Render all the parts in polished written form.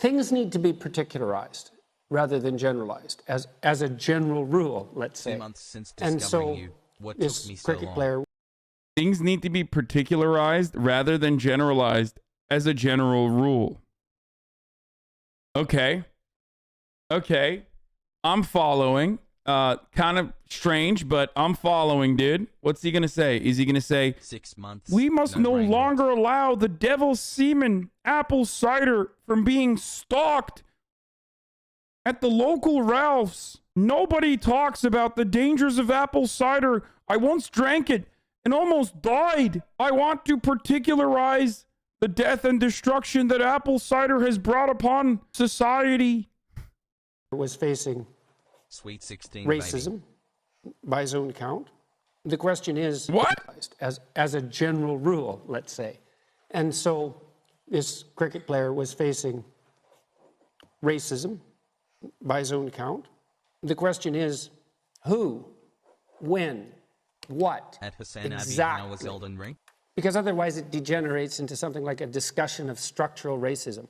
things need to be particularized rather than generalized, as a general rule, let's say. 2 months since And discovering so you. What this took me so cricket long? player Things need to be particularized rather than generalized as a general rule. Okay. Okay. I'm following. Kind of strange, but I'm following, dude. What's he going to say? Is he going to say, 6 months. we must no brain rot. longer allow the devil's semen apple cider from being stocked at the local Ralphs? Nobody talks about the dangers of apple cider. I once drank it and almost died. I want to particularize the death and destruction that apple cider has brought upon society. was facing Sweet 16, racism by his own count. The question is, What? as a general rule, let's say. And so this cricket player was facing racism by his own count. The question is, who, when, what, At HasanAbi, exactly? how was Elden Ring? Because otherwise it degenerates into something like a discussion of structural racism.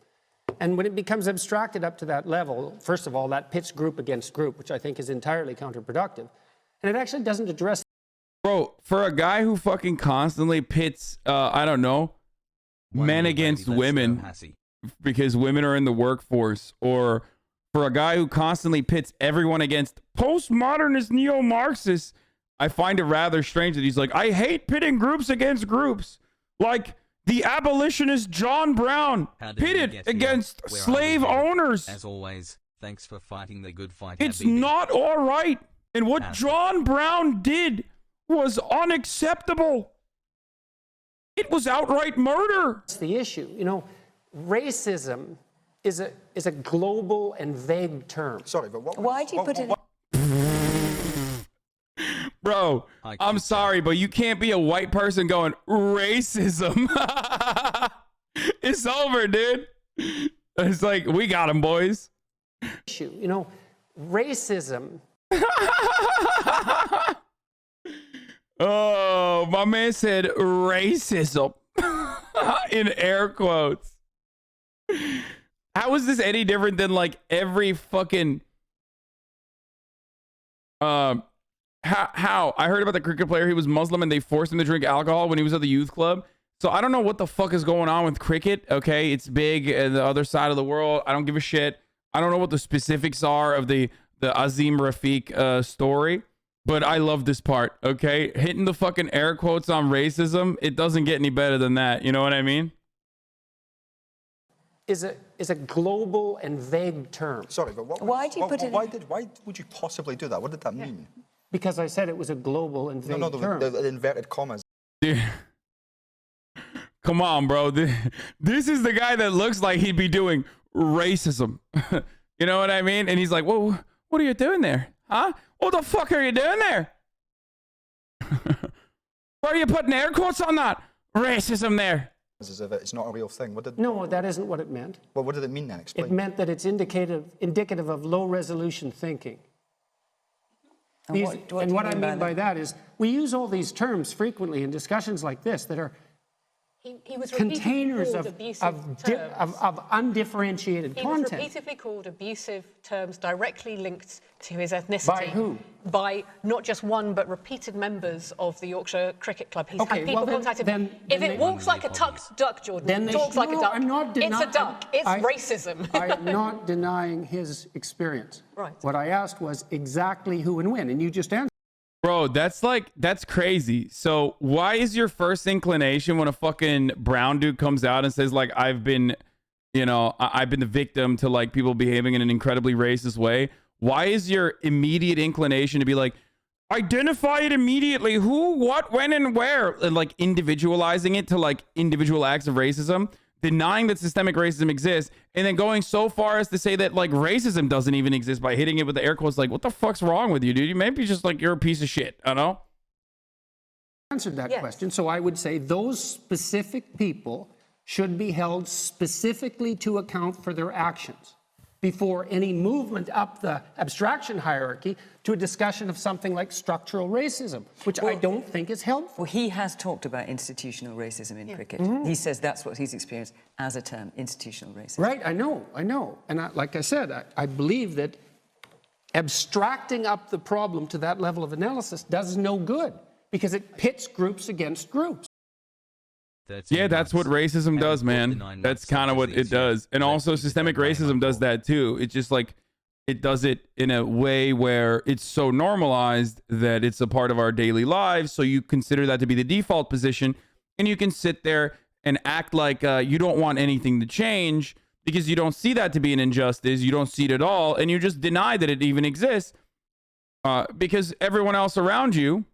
And when it becomes abstracted up to that level, first of all, that pits group against group, which I think is entirely counterproductive. And it actually doesn't address... Bro, for a guy who fucking constantly pits, I don't know, men against women because women are in the workforce, or for a guy who constantly pits everyone against postmodernist neo-Marxists, I find it rather strange that he's like, I hate pitting groups against groups. Like the abolitionist John Brown pitted against slave owners. As always, thanks for fighting the good fight. It's not all right. And what John Brown did was unacceptable. It was outright murder. That's the issue. You know, racism is a global and vague term. Sorry, but what? Why do you put it? Bro, I'm sorry, but you can't be a white person going racism. It's over, dude. It's like, we got him, boys. You know, racism. Oh, my man said racism in air quotes. How is this any different than like every fucking how I heard about the cricket player? He was Muslim and they forced him to drink alcohol when he was at the youth club. So I don't know what the fuck is going on with cricket. Okay, it's big in the other side of the world. I don't give a shit. I don't know what the specifics are of the Azim Rafiq story, but I love this part. Okay, hitting the fucking air quotes on racism. It doesn't get any better than that. You know what I mean? Is a global and vague term. Sorry, but what? Why do you put it? Why would you possibly do that? What did that mean? Because I said it was a global and vague term. The inverted commas. Dude. Come on, bro. This is the guy that looks like he'd be doing racism. You know what I mean? And he's like, whoa, what are you doing there? Huh? What the fuck are you doing there? Why are you putting air quotes on that? Racism there. As if it's not a real thing. No, that isn't what it meant. Well, what did it mean then? Explain. It meant that it's indicative of low resolution thinking. And what I mean by that is we use all these terms frequently in discussions like this that are He was containers of undifferentiated He content. was repeatedly called abusive terms directly linked to his ethnicity. By who? By not just one, but repeated members of the Yorkshire Cricket Club. He's had people contacted him. If it walks like a duck, Jordan, talks like a duck, I'm not it's a duck. It's racism. I'm not denying his experience. Right. What I asked was exactly who and when, and you just answered. Bro, that's crazy. So why is your first inclination when a fucking brown dude comes out and says like, I've been the victim to like people behaving in an incredibly racist way? Why is your immediate inclination to be like, identify it immediately, who, what, when, and where, and like individualizing it to like individual acts of racism, denying that systemic racism exists, and then going so far as to say that like racism doesn't even exist by hitting it with the air quotes? Like, what the fuck's wrong with you, dude? You maybe just like you're a piece of shit. I don't know. Answered that question. So I would say those specific people should be held specifically to account for their actions. before any movement up the abstraction hierarchy to a discussion of something like structural racism, which I don't think is helpful. Well, he has talked about institutional racism in cricket. He says that's what he's experienced as a term, institutional racism. Right, I know. And like I said, I believe that abstracting up the problem to that level of analysis does no good because it pits groups against groups. Yeah, that's what racism does, man. That's kind of what it does. And also systemic racism does that too. It's just like it does it in a way where it's so normalized that it's a part of our daily lives. So you consider that to be the default position, and you can sit there and act like you don't want anything to change because you don't see that to be an injustice. You don't see it at all, and you just deny that it even exists because everyone else around you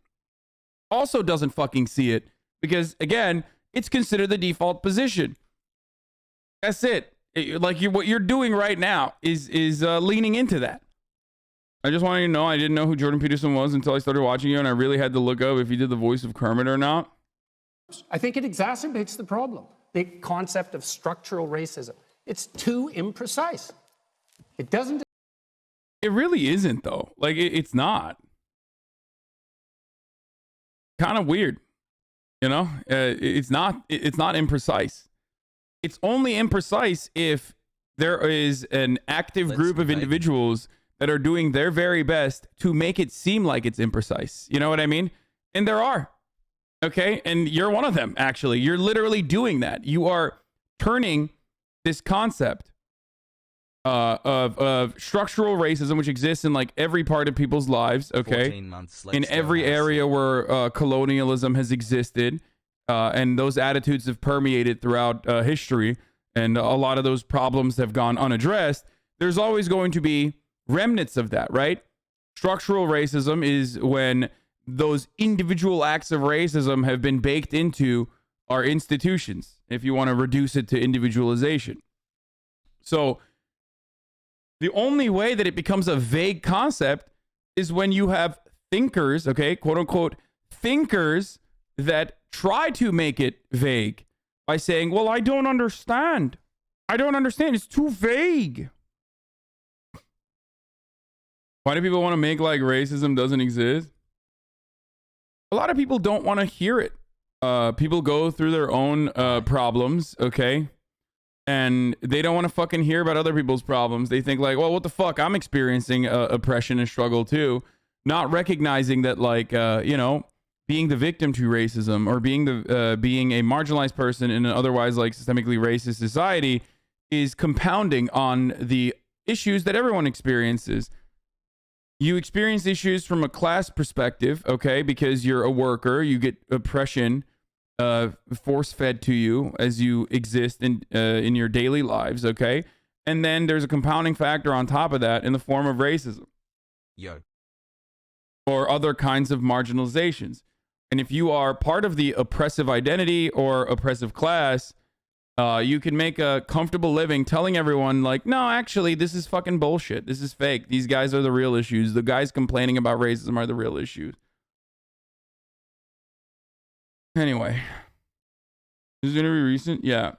also doesn't fucking see it because, again, it's considered the default position. That's it. What you're doing right now is leaning into that. I just wanted you to know I didn't know who Jordan Peterson was until I started watching you, and I really had to look up if he did the voice of Kermit or not. I think it exacerbates the problem, the concept of structural racism. It's too imprecise. It doesn't. It really isn't, though. Like, it's not. Kind of weird. You know, it's not imprecise. It's only imprecise if there is an active group of individuals that are doing their very best to make it seem like it's imprecise. You know what I mean? And there are. Okay. And you're one of them, actually. You're literally doing that. You are turning this concept of structural racism, which exists in like every part of people's lives, okay, in every area where colonialism has existed, and those attitudes have permeated throughout history, and a lot of those problems have gone unaddressed. There's always going to be remnants of that, right? Structural racism is when those individual acts of racism have been baked into our institutions, if you want to reduce it to individualization. So the only way that it becomes a vague concept is when you have thinkers, okay, quote unquote, thinkers that try to make it vague by saying, well, I don't understand. I don't understand. It's too vague. Why do people want to make like racism doesn't exist? A lot of people don't want to hear it. People go through their own problems, okay? And they don't want to fucking hear about other people's problems. They think like, well, what the fuck? I'm experiencing oppression and struggle too. Not recognizing that, like, you know, being the victim to racism or being a marginalized person in an otherwise like systemically racist society is compounding on the issues that everyone experiences. You experience issues from a class perspective, okay, because you're a worker. You get oppression force-fed to you as you exist in your daily lives, okay? And then there's a compounding factor on top of that in the form of racism. Or other kinds of marginalizations. And if you are part of the oppressive identity or oppressive class, you can make a comfortable living telling everyone, like, no, actually, this is fucking bullshit. This is fake. These guys are the real issues. The guys complaining about racism are the real issues. Anyway, is this interview recent? Yeah.